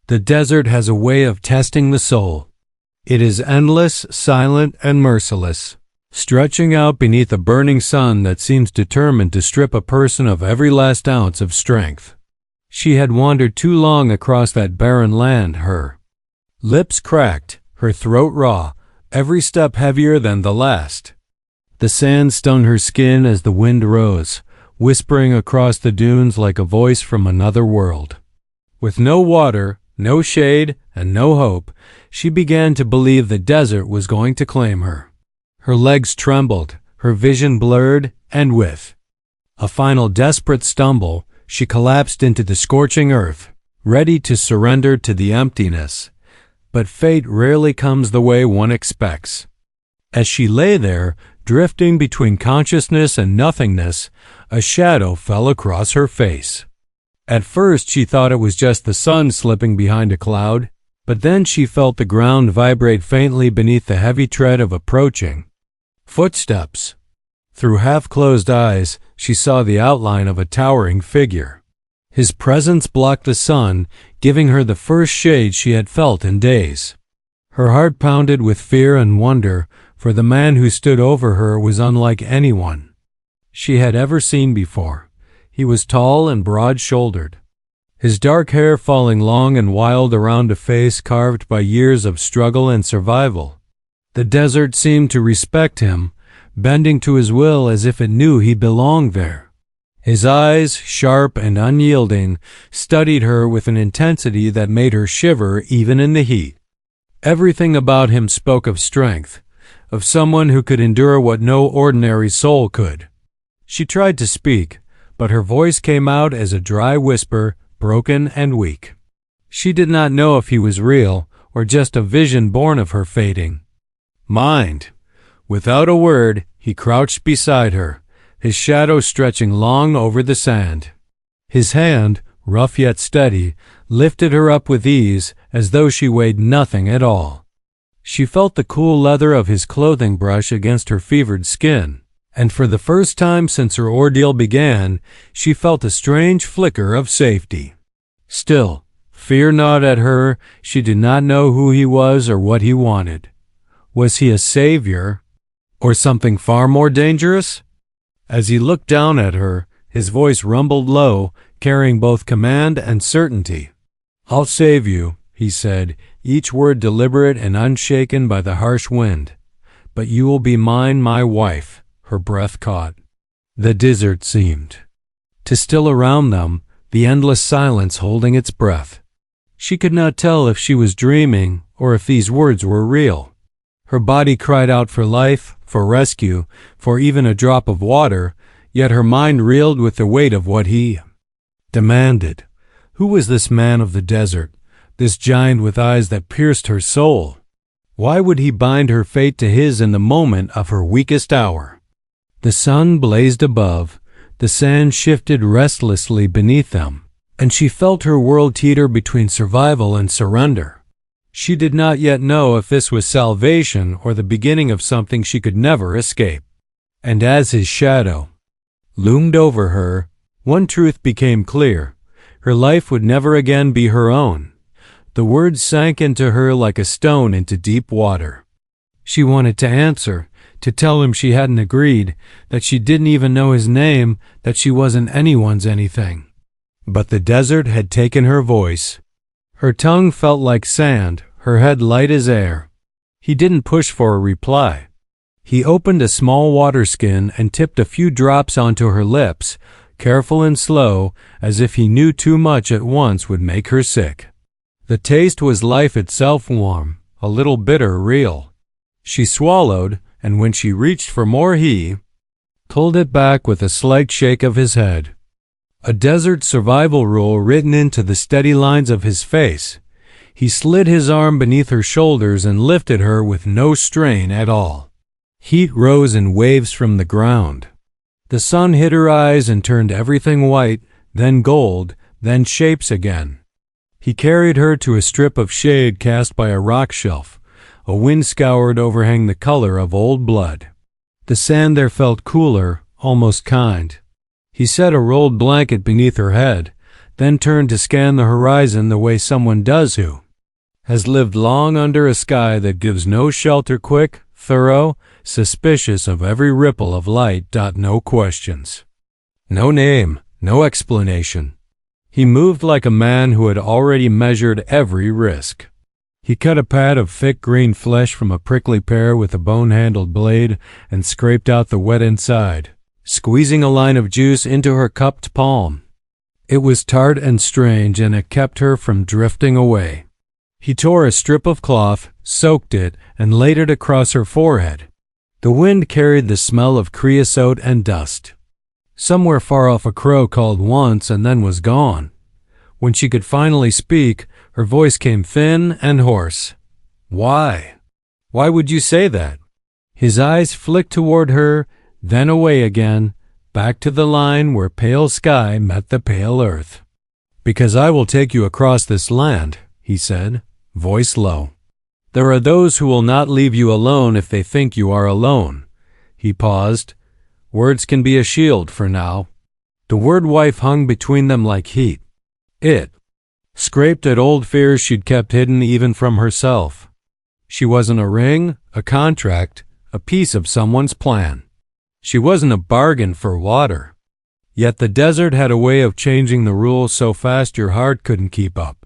The desert has a way of testing the soul. It is endless, silent, and merciless, stretching out beneath a burning sun that seems determined to strip a person of every last ounce of strength. She had wandered too long across that barren land, her lips cracked, her throat raw, every step heavier than the last. The sand stung her skin as the wind rose, whispering across the dunes like a voice from another world. With no water, no shade, and no hope, she began to believe the desert was going to claim her. Her legs trembled, her vision blurred, and with a final desperate stumble, she collapsed into the scorching earth, ready to surrender to the emptiness. But fate rarely comes the way one expects. As she lay there, drifting between consciousness and nothingness, a shadow fell across her face. At first she thought it was just the sun slipping behind a cloud, but then she felt the ground vibrate faintly beneath the heavy tread of approaching footsteps. Through half-closed eyes, she saw the outline of a towering figure. His presence blocked the sun, giving her the first shade she had felt in days. Her heart pounded with fear and wonder, for the man who stood over her was unlike anyone she had ever seen before. He was tall and broad-shouldered, his dark hair falling long and wild around a face carved by years of struggle and survival. The desert seemed to respect him, bending to his will as if it knew he belonged there. His eyes, sharp and unyielding, studied her with an intensity that made her shiver even in the heat. Everything about him spoke of strength, of someone who could endure what no ordinary soul could. She tried to speak, but her voice came out as a dry whisper, broken and weak. She did not know if he was real or just a vision born of her fading mind. Without a word, he crouched beside her, his shadow stretching long over the sand. His hand, rough yet steady, lifted her up with ease as though she weighed nothing at all. She felt the cool leather of his clothing brush against her fevered skin, and for the first time since her ordeal began, she felt a strange flicker of safety. Still, fear gnawed at her. She did not know who he was or what he wanted. Was he a savior, or something far more dangerous? As he looked down at her, his voice rumbled low, carrying both command and certainty. "I'll save you," he said, each word deliberate and unshaken by the harsh wind. "But you will be mine, my wife." Her breath caught. The desert seemed to still around them, the endless silence holding its breath. She could not tell if she was dreaming or if these words were real. Her body cried out for life, for rescue, for even a drop of water, yet her mind reeled with the weight of what he demanded. Who was this man of the desert, this giant with eyes that pierced her soul? Why would he bind her fate to his in the moment of her weakest hour? The sun blazed above, the sand shifted restlessly beneath them, and she felt her world teeter between survival and surrender. She did not yet know if this was salvation or the beginning of something she could never escape. And as his shadow loomed over her, one truth became clear. Her life would never again be her own. The words sank into her like a stone into deep water. She wanted to answer, to tell him she hadn't agreed, that she didn't even know his name, that she wasn't anyone's anything. But the desert had taken her voice. Her tongue felt like sand, her head light as air. He didn't push for a reply. He opened a small water skin and tipped a few drops onto her lips, careful and slow, as if he knew too much at once would make her sick. The taste was life itself, warm, a little bitter, real. She swallowed, and when she reached for more he pulled it back with a slight shake of his head. A desert survival rule written into the steady lines of his face. He slid his arm beneath her shoulders and lifted her with no strain at all. Heat rose in waves from the ground. The sun hit her eyes and turned everything white, then gold, then shapes again. He carried her to a strip of shade cast by a rock shelf, a wind-scoured overhang the color of old blood. The sand there felt cooler, almost kind. He set a rolled blanket beneath her head, then turned to scan the horizon the way someone does who has lived long under a sky that gives no shelter, quick, thorough, suspicious of every ripple of light. No questions. No name, no explanation. He moved like a man who had already measured every risk. He cut a pad of thick green flesh from a prickly pear with a bone-handled blade and scraped out the wet inside, squeezing a line of juice into her cupped palm. It was tart and strange, and it kept her from drifting away. He tore a strip of cloth, soaked it, and laid it across her forehead. The wind carried the smell of creosote and dust. Somewhere far off a crow called once and then was gone. When she could finally speak, her voice came thin and hoarse. Why? Why would you say that? His eyes flicked toward her, then away again, back to the line where pale sky met the pale earth. Because I will take you across this land, he said, voice low. There are those who will not leave you alone if they think you are alone. He paused. Words can be a shield for now. The word wife hung between them like heat. It scraped at old fears she'd kept hidden even from herself. She wasn't a ring, a contract, a piece of someone's plan. She wasn't a bargain for water. Yet the desert had a way of changing the rules so fast your heart couldn't keep up.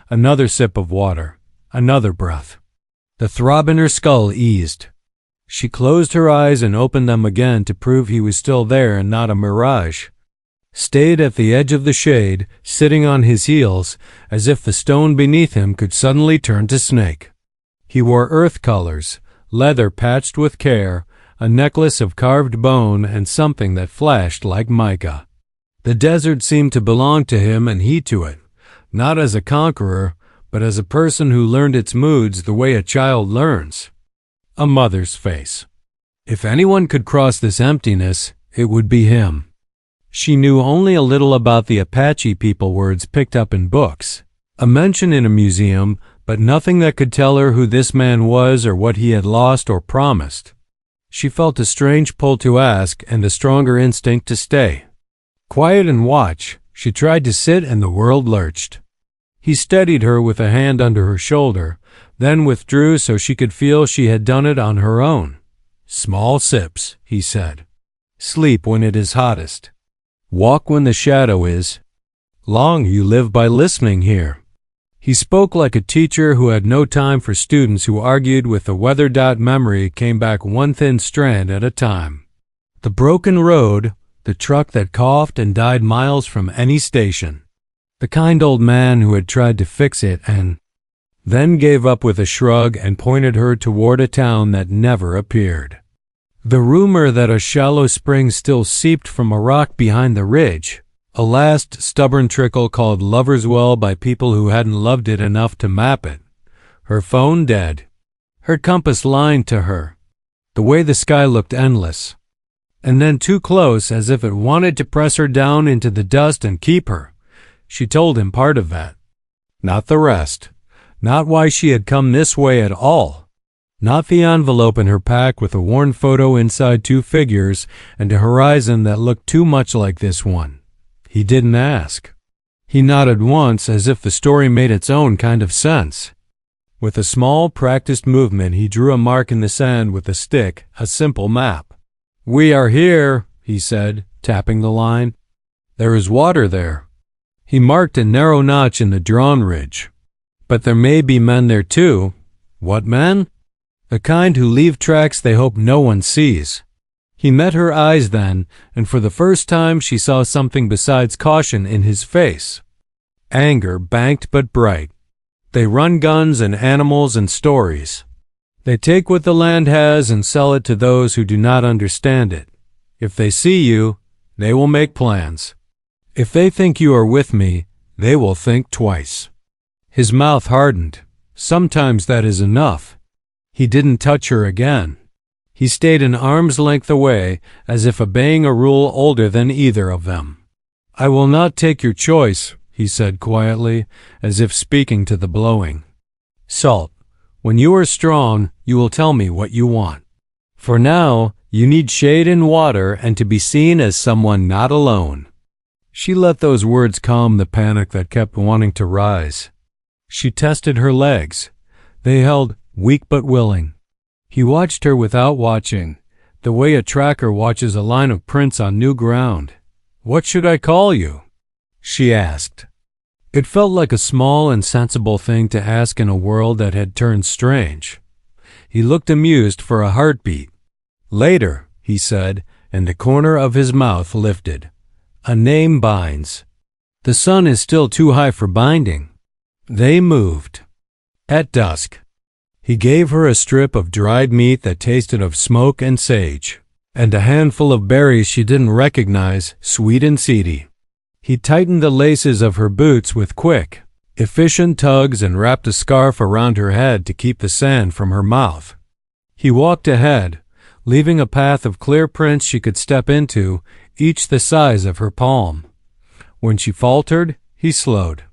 Another sip of water, another breath. The throb in her skull eased. She closed her eyes and opened them again to prove he was still there and not a mirage. Stayed at the edge of the shade, sitting on his heels, as if the stone beneath him could suddenly turn to snake. He wore earth colors, leather patched with care, a necklace of carved bone, and something that flashed like mica. The desert seemed to belong to him and he to it, not as a conqueror, but as a person who learned its moods the way a child learns. A mother's face. If anyone could cross this emptiness, it would be him. She knew only a little about the Apache people, words picked up in books, a mention in a museum, but nothing that could tell her who this man was or what he had lost or promised. She felt a strange pull to ask and a stronger instinct to stay. Quiet and watch, she tried to sit and the world lurched. He steadied her with a hand under her shoulder, then withdrew so she could feel she had done it on her own. Small sips, he said. Sleep when it is hottest. Walk when the shadow is. Long you live by listening here. He spoke like a teacher who had no time for students who argued with the weather. Memory came back one thin strand at a time. The broken road, the truck that coughed and died miles from any station. The kind old man who had tried to fix it and then gave up with a shrug and pointed her toward a town that never appeared. The rumor that a shallow spring still seeped from a rock behind the ridge, a last stubborn trickle called Lover's Well by people who hadn't loved it enough to map it. Her phone dead. Her compass lying to her. The way the sky looked endless. And then too close, as if it wanted to press her down into the dust and keep her. She told him part of that. Not the rest. Not why she had come this way at all. Not the envelope in her pack with a worn photo inside two figures and a horizon that looked too much like this one. He didn't ask. He nodded once as if the story made its own kind of sense. With a small, practiced movement, he drew a mark in the sand with a stick, a simple map. We are here, he said, tapping the line. There is water there. He marked a narrow notch in the drawn ridge. But there may be men there too. What men? The kind who leave tracks they hope no one sees. He met her eyes then, and for the first time she saw something besides caution in his face. Anger banked but bright. They run guns and animals and stories. They take what the land has and sell it to those who do not understand it. If they see you, they will make plans. If they think you are with me, they will think twice. His mouth hardened. Sometimes that is enough. He didn't touch her again. He stayed an arm's length away, as if obeying a rule older than either of them. I will not take your choice, he said quietly, as if speaking to the blowing. Salt, when you are strong, you will tell me what you want. For now, you need shade and water and to be seen as someone not alone. She let those words calm the panic that kept wanting to rise. She tested her legs. They held, weak but willing. He watched her without watching, the way a tracker watches a line of prints on new ground. "What should I call you?" she asked. It felt like a small and sensible thing to ask in a world that had turned strange. He looked amused for a heartbeat. "Later," he said, and the corner of his mouth lifted. "A name binds. The sun is still too high for binding." They moved. At dusk, he gave her a strip of dried meat that tasted of smoke and sage, and a handful of berries she didn't recognize, sweet and seedy. He tightened the laces of her boots with quick, efficient tugs and wrapped a scarf around her head to keep the sand from her mouth. He walked ahead, leaving a path of clear prints she could step into, each the size of her palm. When she faltered, he slowed.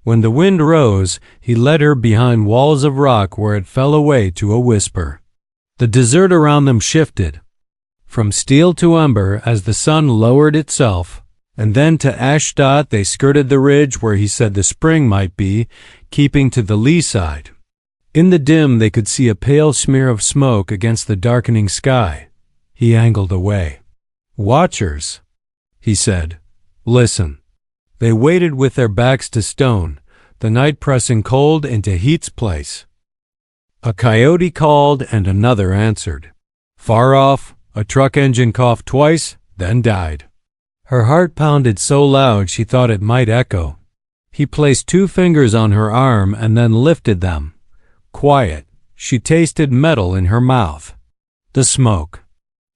When the wind rose, he led her behind walls of rock where it fell away to a whisper. The desert around them shifted, from steel to ember as the sun lowered itself, and then to Ashdod they skirted the ridge where he said the spring might be, keeping to the lee side. In the dim they could see a pale smear of smoke against the darkening sky. He angled away. "Watchers," he said. "Listen." They waited with their backs to stone, the night pressing cold into heat's place. A coyote called and another answered. Far off, a truck engine coughed twice, then died. Her heart pounded so loud she thought it might echo. He placed 2 fingers on her arm and then lifted them. Quiet, she tasted metal in her mouth. The smoke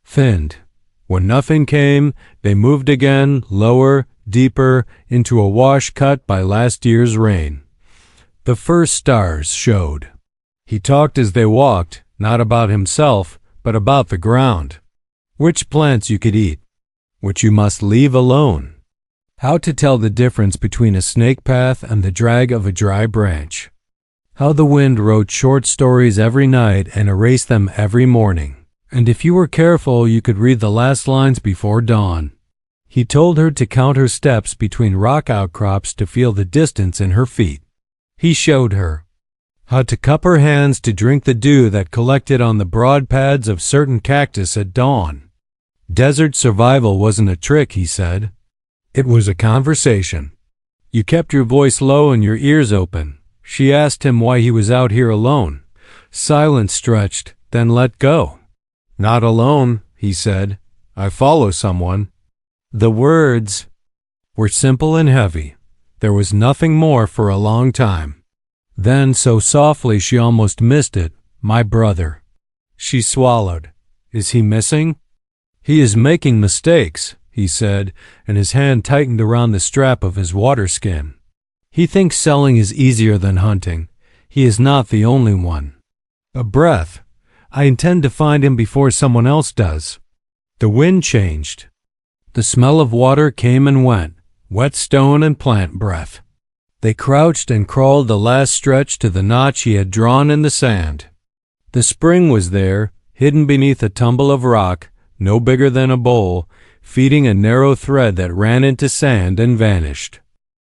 thinned. When nothing came, they moved again, lower, deeper, into a wash cut by last year's rain. The first stars showed. He talked as they walked, not about himself, but about the ground. Which plants you could eat, which you must leave alone. How to tell the difference between a snake path and the drag of a dry branch. How the wind wrote short stories every night and erased them every morning. And if you were careful, you could read the last lines before dawn. He told her to count her steps between rock outcrops to feel the distance in her feet. He showed her how to cup her hands to drink the dew that collected on the broad pads of certain cactus at dawn. Desert survival wasn't a trick, he said. It was a conversation. You kept your voice low and your ears open. She asked him why he was out here alone. Silence stretched, then let go. Not alone, he said. I follow someone. The words were simple and heavy. There was nothing more for a long time. Then, so softly she almost missed it, my brother. She swallowed. Is he missing? He is making mistakes, he said, and his hand tightened around the strap of his water skin. He thinks selling is easier than hunting. He is not the only one. A breath. I intend to find him before someone else does. The wind changed. The smell of water came and went, wet stone and plant breath. They crouched and crawled the last stretch to the notch he had drawn in the sand. The spring was there, hidden beneath a tumble of rock, no bigger than a bowl, feeding a narrow thread that ran into sand and vanished.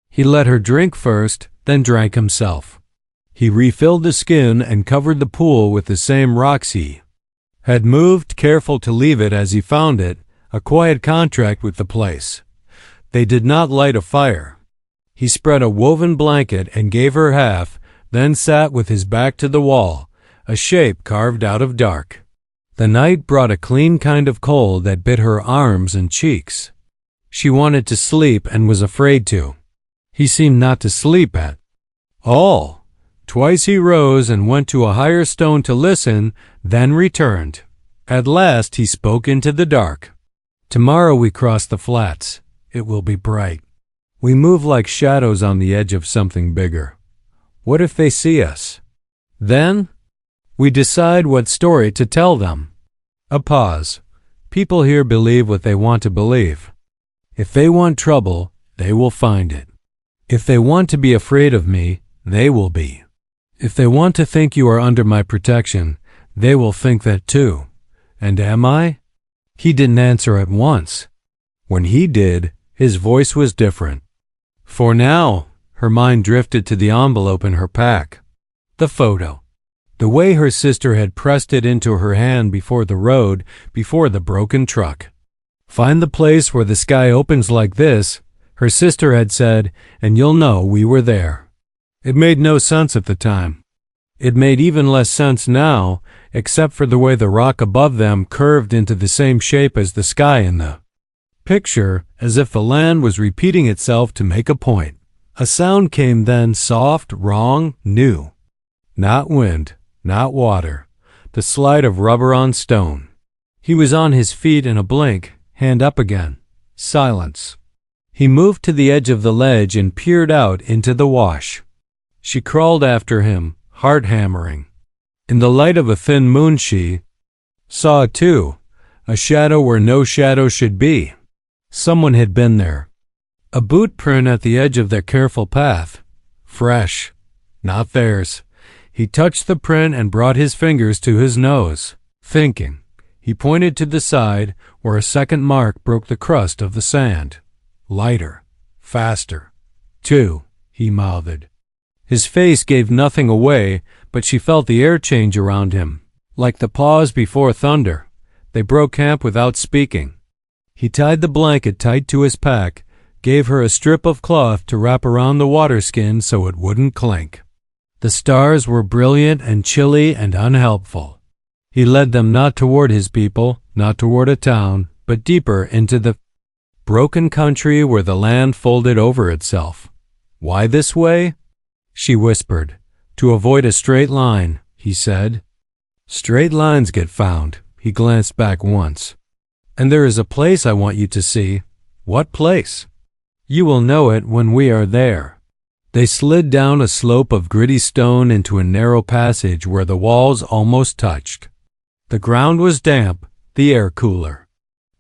He let her drink first, then drank himself. He refilled the skin and covered the pool with the same rocks he had moved, careful to leave it as he found it, a quiet contract with the place. They did not light a fire. He spread a woven blanket and gave her half, then sat with his back to the wall, a shape carved out of dark. The night brought a clean kind of cold that bit her arms and cheeks. She wanted to sleep and was afraid to. He seemed not to sleep at all. Twice he rose and went to a higher stone to listen, then returned. At last he spoke into the dark. Tomorrow we cross the flats. It will be bright. We move like shadows on the edge of something bigger. What if they see us? Then we decide what story to tell them. A pause. People here believe what they want to believe. If they want trouble, they will find it. If they want to be afraid of me, they will be. If they want to think you are under my protection, they will think that too. And am I? He didn't answer at once. When he did, His voice was different. For now, her mind drifted to the envelope in her pack. The photo. The way her sister had pressed it into her hand before the road, before the broken truck. Find the place where the sky opens like this, her sister had said, and you'll know we were there. It made no sense at the time. It made even less sense now, except for the way the rock above them curved into the same shape as the sky in the picture, as if the land was repeating itself to make a point. A sound came then, soft, wrong, new. Not wind, not water, the slide of rubber on stone. He was on his feet in a blink, hand up again. Silence. He moved to the edge of the ledge and peered out into the wash. She crawled after him, heart hammering. In the light of a thin moon she saw, too, a shadow where no shadow should be. Someone had been there. A boot print at the edge of their careful path. Fresh. Not theirs. He touched the print and brought his fingers to his nose. Thinking. He pointed to the side where a second mark broke the crust of the sand. Lighter. Faster. 2, he mouthed. His face gave nothing away, but she felt the air change around him. Like the pause before thunder. They broke camp without speaking. He tied the blanket tight to his pack, gave her a strip of cloth to wrap around the water skin so it wouldn't clink. The stars were brilliant and chilly and unhelpful. He led them not toward his people, not toward a town, but deeper into the broken country where the land folded over itself. Why this way? She whispered. To avoid a straight line, he said. Straight lines get found. He glanced back once. And there is a place I want you to see. What place? You will know it when we are there. They slid down a slope of gritty stone into a narrow passage where the walls almost touched. The ground was damp, the air cooler.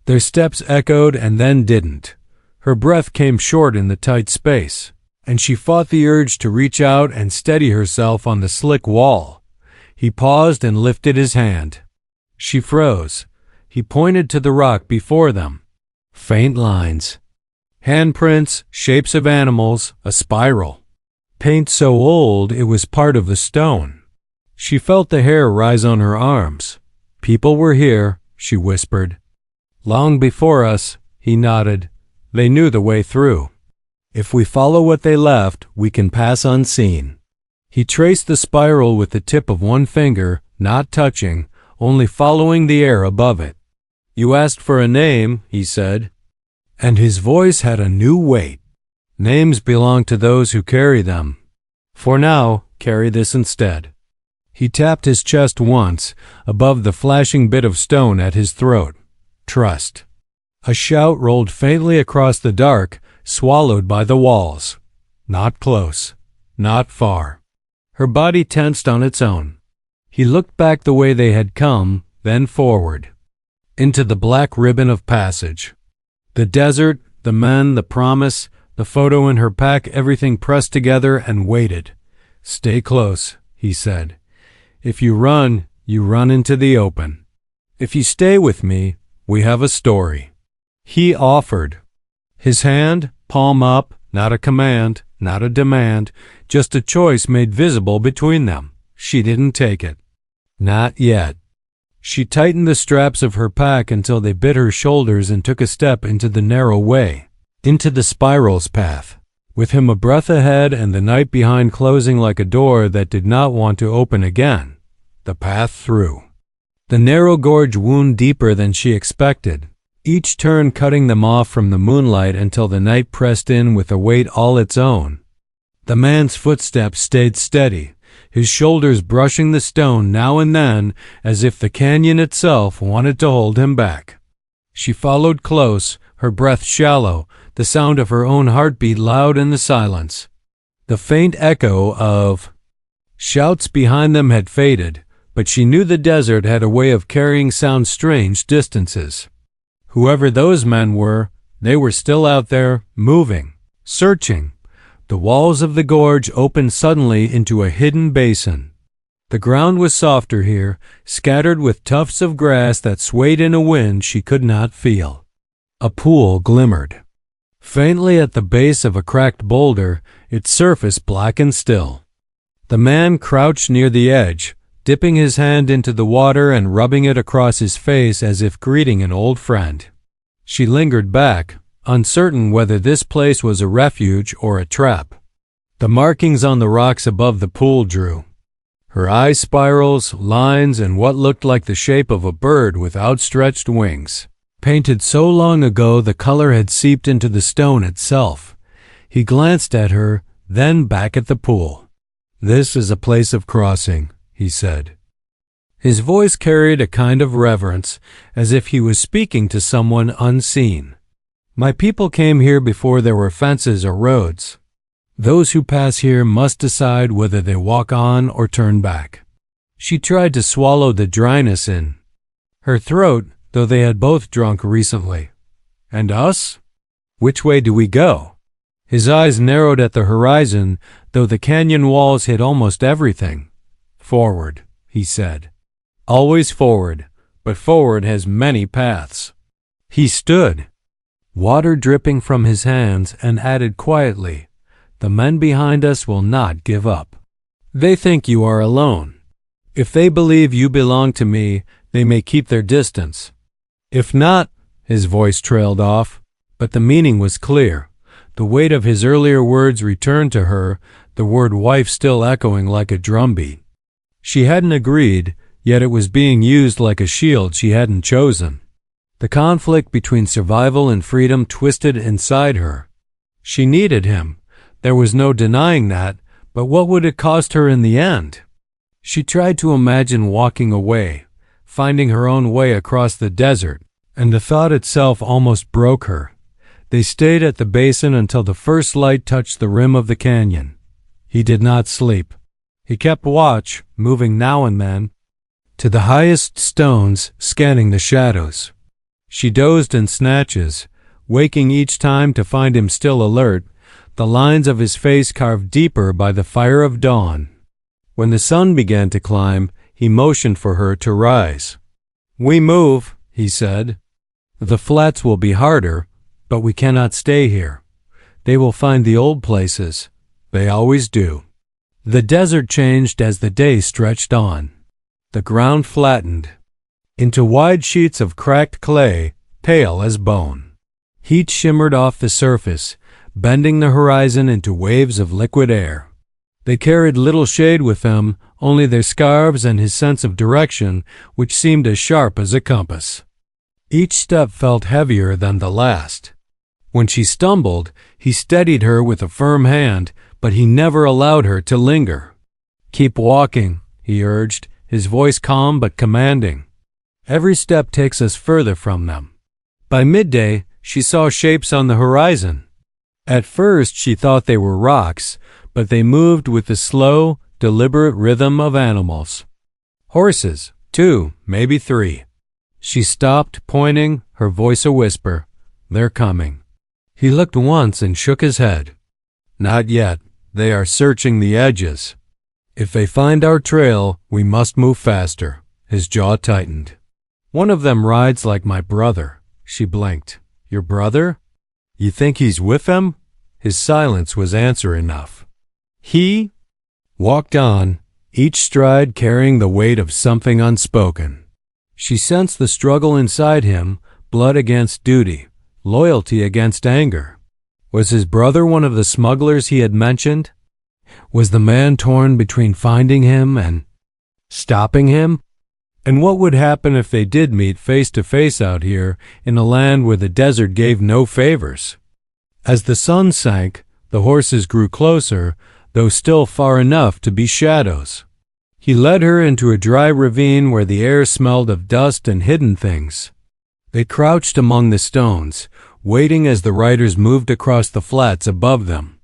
Their steps echoed and then didn't. Her breath came short in the tight space, and she fought the urge to reach out and steady herself on the slick wall. He paused and lifted his hand. She froze. He pointed to the rock before them. Faint lines. Handprints, shapes of animals, a spiral. Paint so old it was part of the stone. She felt the hair rise on her arms. People were here, she whispered. Long before us, he nodded. They knew the way through. If we follow what they left, we can pass unseen. He traced the spiral with the tip of one finger, not touching, only following the air above it. You asked for a name, he said. And his voice had a new weight. Names belong to those who carry them. For now, carry this instead. He tapped his chest once, above the flashing bit of stone at his throat. Trust. A shout rolled faintly across the dark, swallowed by the walls. Not close. Not far. Her body tensed on its own. He looked back the way they had come, then forward. Into the black ribbon of passage. The desert, the men, the promise, the photo in her pack, everything pressed together and waited. Stay close, he said. If you run into the open. If you stay with me, we have a story. He offered. His hand, palm up, not a command, not a demand, just a choice made visible between them. She didn't take it. Not yet. She tightened the straps of her pack until they bit her shoulders and took a step into the narrow way, into the spiral's path, with him a breath ahead and the night behind closing like a door that did not want to open again. The path through. The narrow gorge wound deeper than she expected, each turn cutting them off from the moonlight until the night pressed in with a weight all its own. The man's footsteps stayed steady, his shoulders brushing the stone now and then as if the canyon itself wanted to hold him back. She followed close, her breath shallow, the sound of her own heartbeat loud in the silence. The faint echo of shouts behind them had faded, but she knew the desert had a way of carrying sound strange distances. Whoever those men were, they were still out there, moving, searching. The walls of the gorge opened suddenly into a hidden basin. The ground was softer here, scattered with tufts of grass that swayed in a wind she could not feel. A pool glimmered. Faintly at the base of a cracked boulder, its surface blackened still. The man crouched near the edge, dipping his hand into the water and rubbing it across his face as if greeting an old friend. She lingered back, uncertain whether this place was a refuge or a trap. The markings on the rocks above the pool drew her eye spirals, lines, and what looked like the shape of a bird with outstretched wings. Painted so long ago the color had seeped into the stone itself. He glanced at her, then back at the pool. "This is a place of crossing," he said. His voice carried a kind of reverence, as if he was speaking to someone unseen. "My people came here before there were fences or roads. Those who pass here must decide whether they walk on or turn back." She tried to swallow the dryness in her throat, though they had both drunk recently. "And us? Which way do we go?" His eyes narrowed at the horizon, though the canyon walls hid almost everything. "Forward," he said. "Always forward, but forward has many paths." He stood, water dripping from his hands, and added quietly, "The men behind us will not give up. They think you are alone. If they believe you belong to me, they may keep their distance. If not," his voice trailed off, but the meaning was clear. The weight of his earlier words returned to her, the word wife still echoing like a drumbeat. She hadn't agreed, yet it was being used like a shield she hadn't chosen. The conflict between survival and freedom twisted inside her. She needed him. There was no denying that, but what would it cost her in the end? She tried to imagine walking away, finding her own way across the desert, and the thought itself almost broke her. They stayed at the basin until the first light touched the rim of the canyon. He did not sleep. He kept watch, moving now and then to the highest stones, scanning the shadows. She dozed in snatches, waking each time to find him still alert, the lines of his face carved deeper by the fire of dawn. When the sun began to climb, he motioned for her to rise. "We move," he said. "The flats will be harder, but we cannot stay here. They will find the old places. They always do." The desert changed as the day stretched on. The ground flattened into wide sheets of cracked clay, pale as bone. Heat shimmered off the surface, bending the horizon into waves of liquid air. They carried little shade with them, only their scarves and his sense of direction, which seemed as sharp as a compass. Each step felt heavier than the last. When she stumbled, he steadied her with a firm hand, but he never allowed her to linger. "Keep walking," he urged, his voice calm but commanding. "Every step takes us further from them." By midday, she saw shapes on the horizon. At first, she thought they were rocks, but they moved with the slow, deliberate rhythm of animals. Horses, 2, maybe 3. She stopped, pointing, her voice a whisper. "They're coming." He looked once and shook his head. "Not yet. They are searching the edges. If they find our trail, we must move faster." His jaw tightened. "One of them rides like my brother." She blinked. "Your brother? You think he's with them?" His silence was answer enough. He walked on, each stride carrying the weight of something unspoken. She sensed the struggle inside him, blood against duty, loyalty against anger. Was his brother one of the smugglers he had mentioned? Was the man torn between finding him and stopping him? And what would happen if they did meet face to face out here in a land where the desert gave no favors? As the sun sank, the horses grew closer, though still far enough to be shadows. He led her into a dry ravine where the air smelled of dust and hidden things. They crouched among the stones, waiting as the riders moved across the flats above them.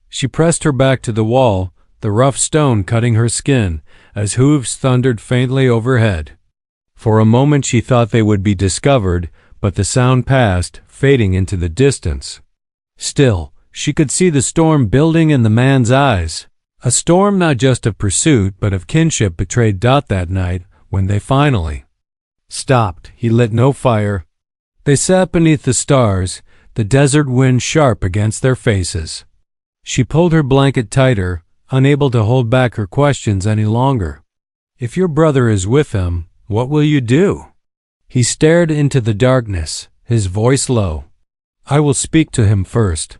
She pressed her back to the wall, the rough stone cutting her skin, as hooves thundered faintly overhead. For a moment she thought they would be discovered, but the sound passed, fading into the distance. Still, she could see the storm building in the man's eyes. A storm not just of pursuit, but of kinship betrayed Dot that night, when they finally stopped. He lit no fire. They sat beneath the stars, the desert wind sharp against their faces. She pulled her blanket tighter, unable to hold back her questions any longer. "If your brother is with him, what will you do?" He stared into the darkness, his voice low. "I will speak to him first.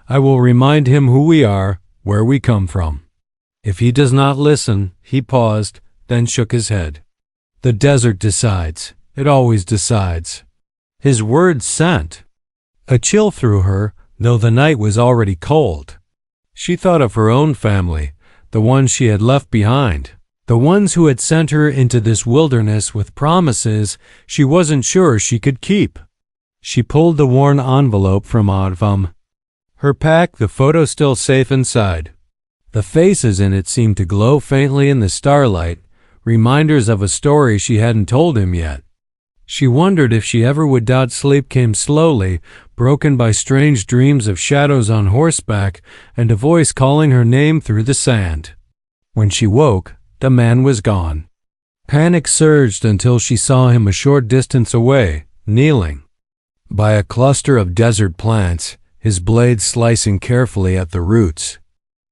I will remind him who we are, where we come from. If he does not listen," he paused, then shook his head. "The desert decides. It always decides." His words sent a chill through her, though the night was already cold. She thought of her own family, the ones she had left behind, the ones who had sent her into this wilderness with promises she wasn't sure she could keep. She pulled the worn envelope from Advam. Her pack, the photo still safe inside. The faces in it seemed to glow faintly in the starlight, reminders of a story she hadn't told him yet. She wondered if she ever would. Sleep came slowly, broken by strange dreams of shadows on horseback and a voice calling her name through the sand. When she woke, the man was gone. Panic surged until she saw him a short distance away, kneeling by a cluster of desert plants, his blade slicing carefully at the roots.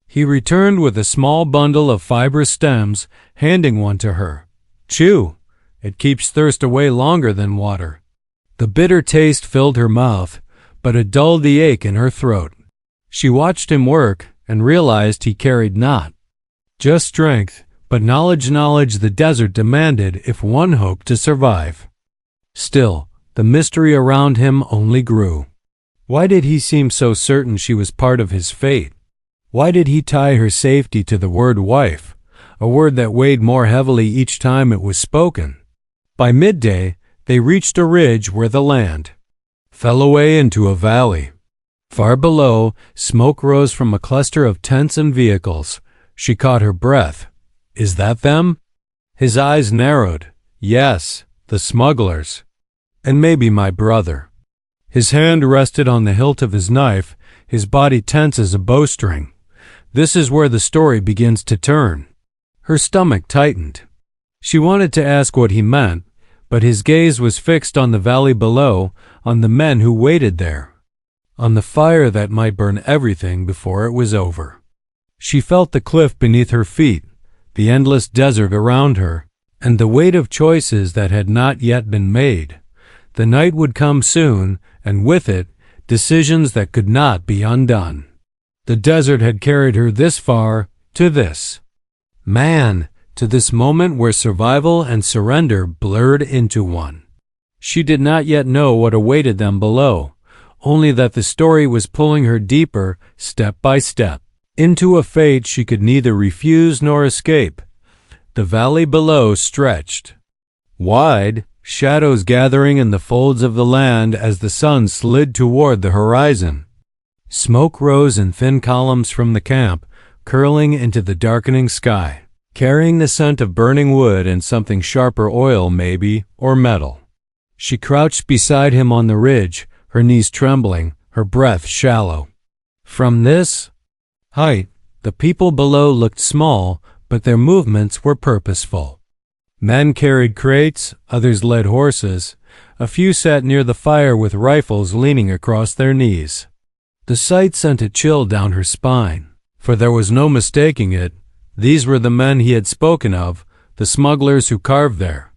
He returned with a small bundle of fibrous stems, handing one to her. "Chew. It keeps thirst away longer than water." The bitter taste filled her mouth, but it dulled the ache in her throat. She watched him work and realized he carried not just strength, but knowledge the desert demanded if one hoped to survive. Still, the mystery around him only grew. Why did he seem so certain she was part of his fate? Why did he tie her safety to the word wife, a word that weighed more heavily each time it was spoken? By midday, they reached a ridge where the land fell away into a valley. Far below, smoke rose from a cluster of tents and vehicles. She caught her breath. "Is that them?" His eyes narrowed. "Yes, the smugglers. And maybe my brother." His hand rested on the hilt of his knife, his body tense as a bowstring. This is where the story begins to turn. Her stomach tightened. She wanted to ask what he meant, but his gaze was fixed on the valley below, on the men who waited there, on the fire that might burn everything before it was over. She felt the cliff beneath her feet, the endless desert around her, and the weight of choices that had not yet been made. The night would come soon, and with it, decisions that could not be undone. The desert had carried her this far, to this man, to this moment where survival and surrender blurred into one. She did not yet know what awaited them below, only that the story was pulling her deeper, step by step, into a fate she could neither refuse nor escape. The valley below stretched wide, shadows gathering in the folds of the land as the sun slid toward the horizon. Smoke rose in thin columns from the camp, curling into the darkening sky, carrying the scent of burning wood and something sharper, oil maybe, or metal. She crouched beside him on the ridge, her knees trembling, her breath shallow. From this height, the people below looked small, but their movements were purposeful. Men carried crates, others led horses. A few sat near the fire with rifles leaning across their knees. The sight sent a chill down her spine, for there was no mistaking it. These were the men he had spoken of, the smugglers who carved their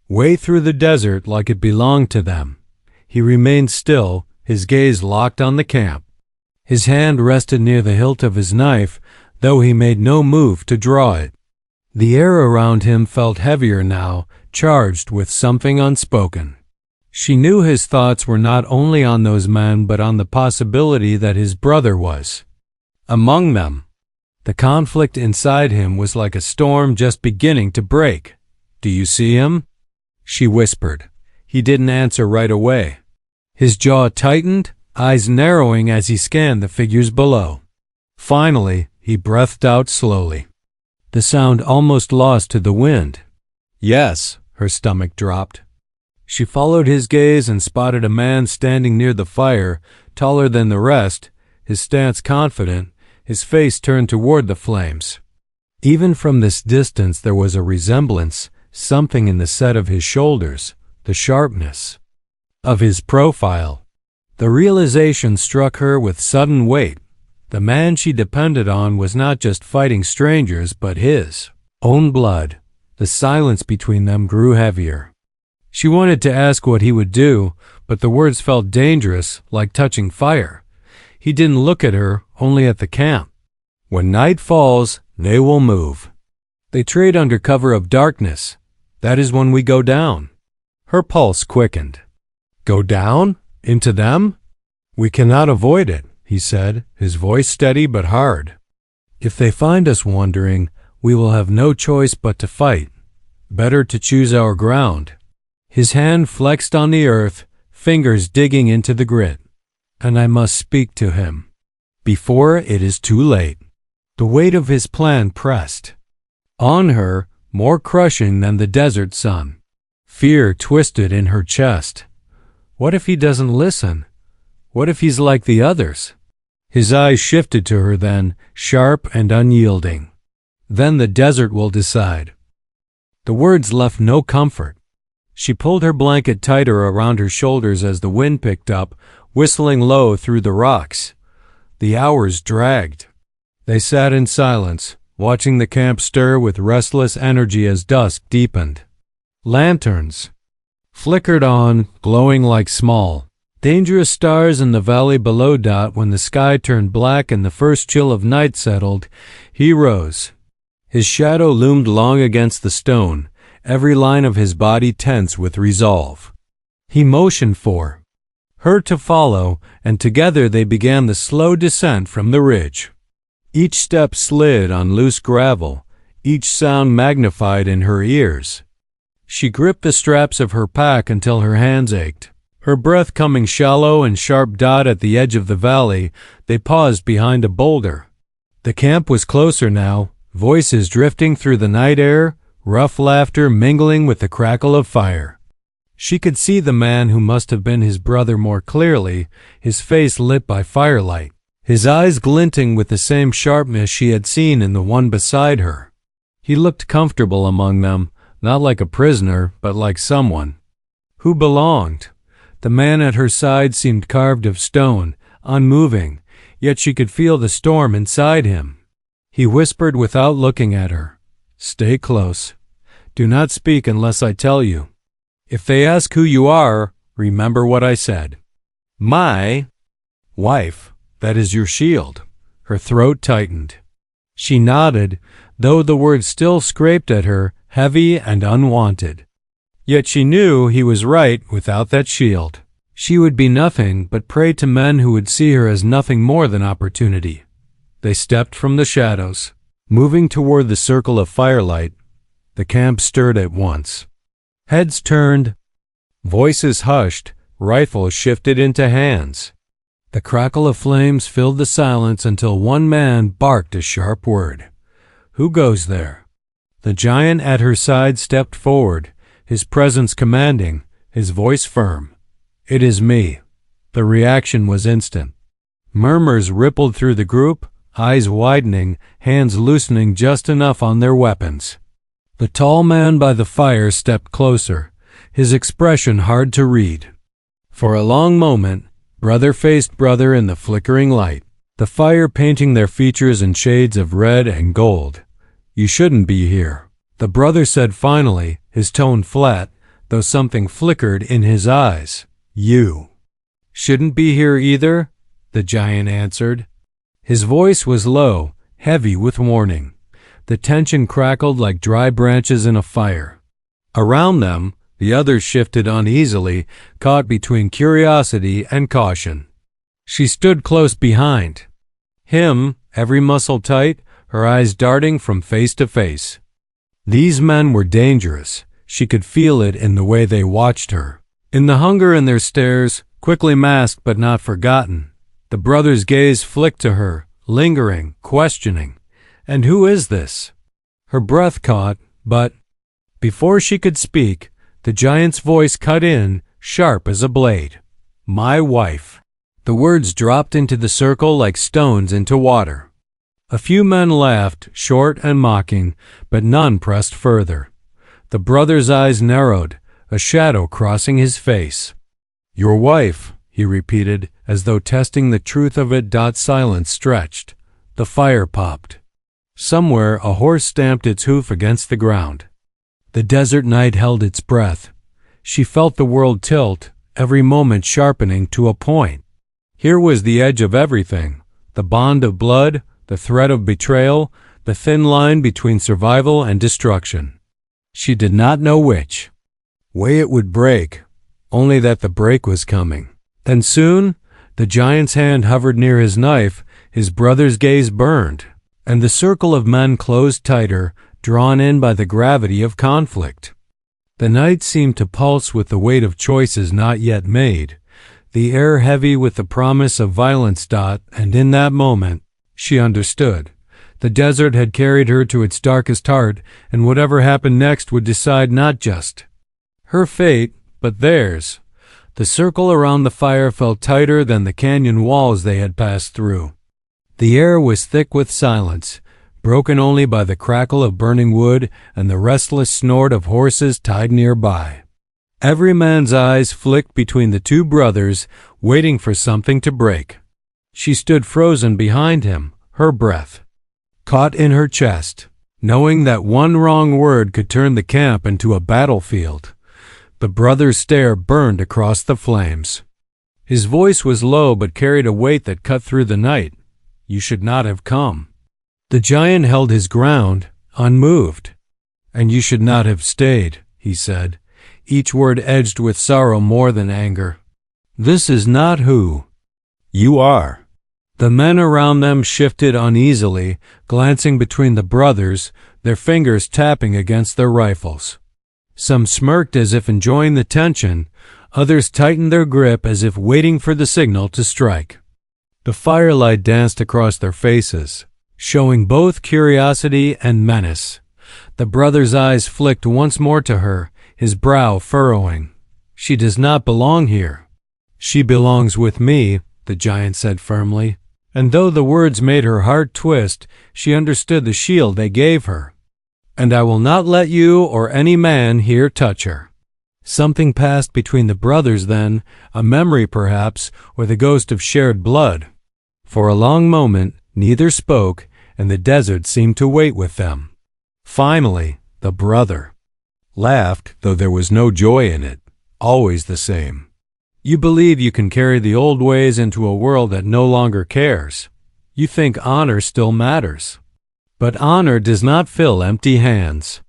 way through the desert like it belonged to them. He remained still, his gaze locked on the camp. His hand rested near the hilt of his knife, though he made no move to draw it. The air around him felt heavier now, charged with something unspoken. She knew his thoughts were not only on those men but on the possibility that his brother was among them. The conflict inside him was like a storm just beginning to break. "Do you see him?" she whispered. He didn't answer right away. His jaw tightened, eyes narrowing as he scanned the figures below. Finally, he breathed out slowly, the sound almost lost to the wind. "Yes," her stomach dropped. She followed his gaze and spotted a man standing near the fire, taller than the rest, his stance confident, his face turned toward the flames. Even from this distance there was a resemblance, something in the set of his shoulders, the sharpness of his profile. The realization struck her with sudden weight. The man she depended on was not just fighting strangers, but his own blood. The silence between them grew heavier. She wanted to ask what he would do, but the words felt dangerous, like touching fire. He didn't look at her, only at the camp. When night falls, they will move. They trade under cover of darkness. That is when we go down. Her pulse quickened. Go down? Into them? We cannot avoid it, he said, his voice steady but hard. If they find us wandering, we will have no choice but to fight. Better to choose our ground. His hand flexed on the earth, fingers digging into the grit. And I must speak to him. Before it is too late. The weight of his plan pressed on her, more crushing than the desert sun. Fear twisted in her chest. What if he doesn't listen? What if he's like the others? His eyes shifted to her then, sharp and unyielding. Then the desert will decide. The words left no comfort. She pulled her blanket tighter around her shoulders as the wind picked up, whistling low through the rocks. The hours dragged. They sat in silence, watching the camp stir with restless energy as dusk deepened. Lanterns flickered on, glowing like small, dangerous stars in the valley below. When the sky turned black and the first chill of night settled, he rose. His shadow loomed long against the stone, every line of his body tense with resolve. He motioned for her to follow, and together they began the slow descent from the ridge. Each step slid on loose gravel, each sound magnified in her ears. She gripped the straps of her pack until her hands ached. Her breath coming shallow and sharp. At the edge of the valley, they paused behind a boulder. The camp was closer now, voices drifting through the night air, rough laughter mingling with the crackle of fire. She could see the man who must have been his brother more clearly, his face lit by firelight, his eyes glinting with the same sharpness she had seen in the one beside her. He looked comfortable among them, not like a prisoner, but like someone who belonged. The man at her side seemed carved of stone, unmoving, yet she could feel the storm inside him. He whispered without looking at her, "Stay close. Do not speak unless I tell you. If they ask who you are, remember what I said. My wife, that is your shield." Her throat tightened. She nodded, though the words still scraped at her, heavy and unwanted. Yet she knew he was right. Without that shield, she would be nothing but prey to men who would see her as nothing more than opportunity. They stepped from the shadows, moving toward the circle of firelight. The camp stirred at once. Heads turned, voices hushed, rifles shifted into hands. The crackle of flames filled the silence until one man barked a sharp word. "Who goes there?" The giant at her side stepped forward, his presence commanding, his voice firm. "It is me." The reaction was instant. Murmurs rippled through the group, eyes widening, hands loosening just enough on their weapons. The tall man by the fire stepped closer, his expression hard to read. For a long moment, brother faced brother in the flickering light, the fire painting their features in shades of red and gold. "You shouldn't be here," the brother said finally, his tone flat, though something flickered in his eyes. "You shouldn't be here either," the giant answered. His voice was low, heavy with warning. The tension crackled like dry branches in a fire. Around them, the others shifted uneasily, caught between curiosity and caution. She stood close behind him, every muscle tight, her eyes darting from face to face. These men were dangerous. She could feel it in the way they watched her, in the hunger in their stares, quickly masked but not forgotten. The brother's gaze flicked to her, lingering, questioning. "And who is this?" Her breath caught, but before she could speak, the giant's voice cut in, sharp as a blade. "My wife." The words dropped into the circle like stones into water. A few men laughed, short and mocking, but none pressed further. The brother's eyes narrowed, a shadow crossing his face. "Your wife," he repeated, as though testing the truth of it. Silence stretched. The fire popped. Somewhere a horse stamped its hoof against the ground. The desert night held its breath. She felt the world tilt, every moment sharpening to a point. Here was the edge of everything, the bond of blood, the thread of betrayal, the thin line between survival and destruction. She did not know which way it would break, only that the break was coming. Then soon, the giant's hand hovered near his knife, his brother's gaze burned, and the circle of men closed tighter, drawn in by the gravity of conflict. The night seemed to pulse with the weight of choices not yet made, the air heavy with the promise of violence. And in that moment, she understood. The desert had carried her to its darkest heart, and whatever happened next would decide not just her fate, but theirs. The circle around the fire felt tighter than the canyon walls they had passed through. The air was thick with silence, broken only by the crackle of burning wood and the restless snort of horses tied nearby. Every man's eyes flicked between the two brothers, waiting for something to break. She stood frozen behind him, her breath caught in her chest, knowing that one wrong word could turn the camp into a battlefield. The brother's stare burned across the flames. His voice was low but carried a weight that cut through the night. You should not have come. The giant held his ground, unmoved. And you should not have stayed, he said, each word edged with sorrow more than anger. This is not who you are. The men around them shifted uneasily, glancing between the brothers, their fingers tapping against their rifles. Some smirked as if enjoying the tension, others tightened their grip as if waiting for the signal to strike. The firelight danced across their faces, showing both curiosity and menace. The brother's eyes flicked once more to her, his brow furrowing. She does not belong here. She belongs with me, the giant said firmly. And though the words made her heart twist, she understood the shield they gave her. And I will not let you or any man here touch her. Something passed between the brothers then, a memory perhaps, or the ghost of shared blood. For a long moment, neither spoke, and the desert seemed to wait with them. Finally, the brother laughed, though there was no joy in it, always the same. You believe you can carry the old ways into a world that no longer cares. You think honor still matters. But honor does not fill empty hands.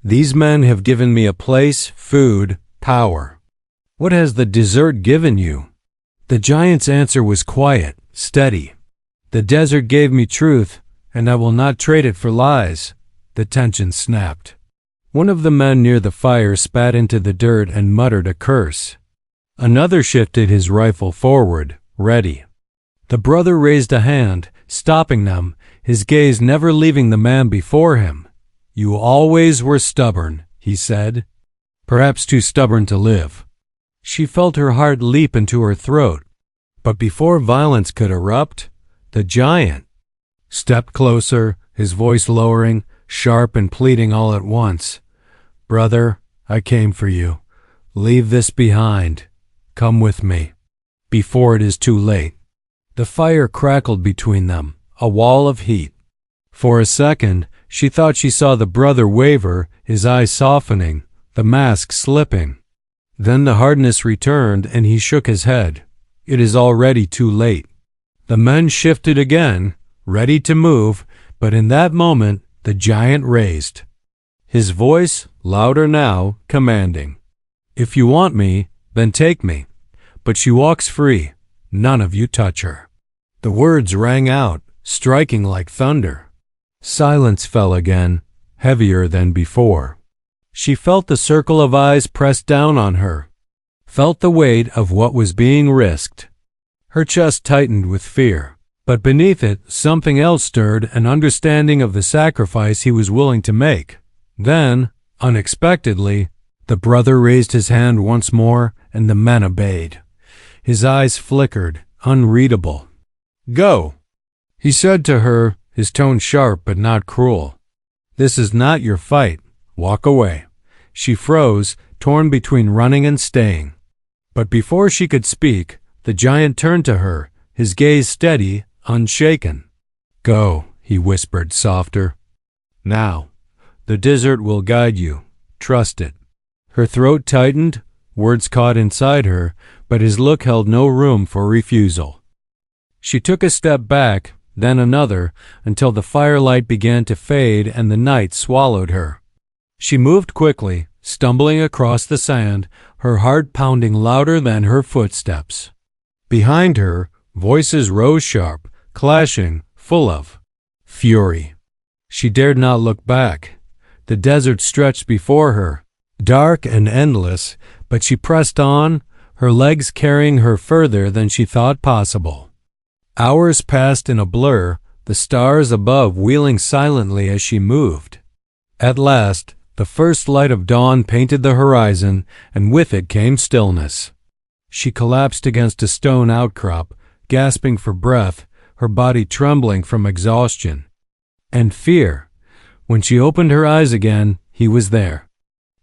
These men have given me a place, food, power. What has the desert given you? The giant's answer was quiet, steady. The desert gave me truth, and I will not trade it for lies. The tension snapped. One of the men near the fire spat into the dirt and muttered a curse. Another shifted his rifle forward, ready. The brother raised a hand, stopping them, his gaze never leaving the man before him. You always were stubborn, he said. Perhaps too stubborn to live. She felt her heart leap into her throat. But before violence could erupt, the giant stepped closer, his voice lowering, sharp and pleading all at once. Brother, I came for you. Leave this behind. Come with me, before it is too late. The fire crackled between them, a wall of heat. For a second, she thought she saw the brother waver, his eyes softening, the mask slipping. Then the hardness returned, and he shook his head. It is already too late. The men shifted again, ready to move, but in that moment, the giant raised. His voice, louder now, commanding. If you want me, then take me. But she walks free. None of you touch her. The words rang out, striking like thunder. Silence fell again, heavier than before. She felt the circle of eyes pressed down on her, felt the weight of what was being risked. Her chest tightened with fear, but beneath it something else stirred, an understanding of the sacrifice he was willing to make. Then, unexpectedly, the brother raised his hand once more, and the men obeyed. His eyes flickered, unreadable. Go, he said to her, his tone sharp but not cruel. This is not your fight. Walk away. She froze, torn between running and staying. But before she could speak, The giant turned to her, his gaze steady, unshaken. "Go," he whispered softer. "Now. The desert will guide you. Trust it." Her throat tightened, words caught inside her, but his look held no room for refusal. She took a step back, then another, until the firelight began to fade and the night swallowed her. She moved quickly, stumbling across the sand, her heart pounding louder than her footsteps. Behind her, voices rose sharp, clashing, full of fury. She dared not look back. The desert stretched before her, dark and endless, but she pressed on, her legs carrying her further than she thought possible. Hours passed in a blur, the stars above wheeling silently as she moved. At last, the first light of dawn painted the horizon, and with it came stillness. She collapsed against a stone outcrop, gasping for breath, her body trembling from exhaustion. And fear. When she opened her eyes again, he was there.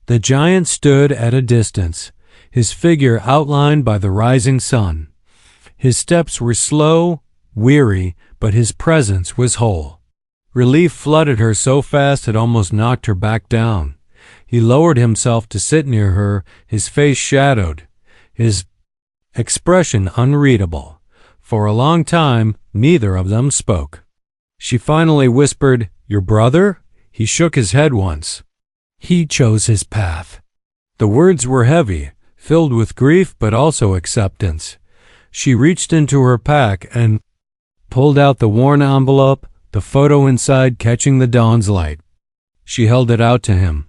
The giant stood at a distance, his figure outlined by the rising sun. His steps were slow, weary, but his presence was whole. Relief flooded her so fast it almost knocked her back down. He lowered himself to sit near her, his face shadowed, his expression unreadable. For a long time, neither of them spoke. She finally whispered, "Your brother?" He shook his head once. "He chose his path." The words were heavy, filled with grief but also acceptance. She reached into her pack and pulled out the worn envelope, the photo inside catching the dawn's light. She held it out to him.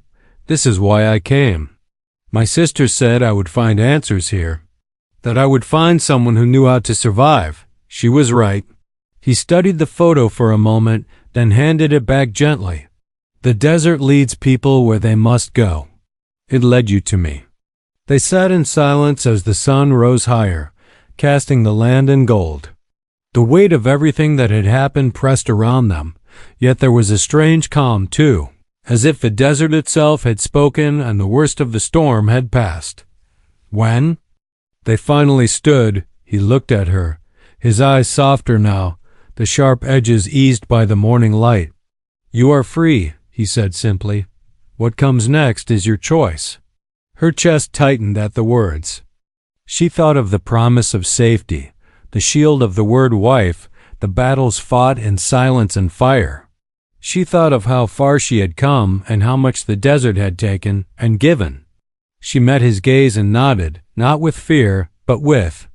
"This is why I came. My sister said I would find answers here, that I would find someone who knew how to survive. She was right." He studied the photo for a moment, then handed it back gently. "The desert leads people where they must go. It led you to me." They sat in silence as the sun rose higher, casting the land in gold. The weight of everything that had happened pressed around them, yet there was a strange calm too, as if the desert itself had spoken and the worst of the storm had passed. When they finally stood, he looked at her, his eyes softer now, the sharp edges eased by the morning light. "You are free," he said simply. "What comes next is your choice." Her chest tightened at the words. She thought of the promise of safety, the shield of the word wife, the battles fought in silence and fire. She thought of how far she had come and how much the desert had taken and given. She met his gaze and nodded, not with fear, but with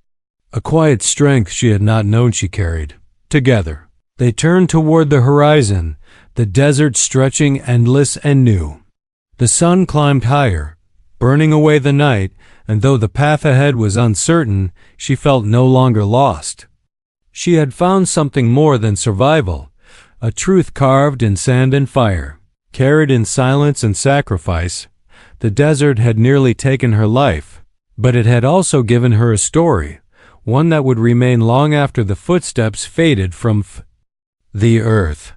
a quiet strength she had not known she carried. Together, they turned toward the horizon, the desert stretching endless and new. The sun climbed higher, burning away the night, and though the path ahead was uncertain, she felt no longer lost. She had found something more than survival, a truth carved in sand and fire, carried in silence and sacrifice. The desert had nearly taken her life, but it had also given her a story, one that would remain long after the footsteps faded from the earth.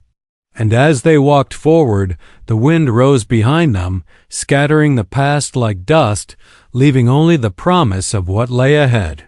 And as they walked forward, the wind rose behind them, scattering the past like dust, leaving only the promise of what lay ahead.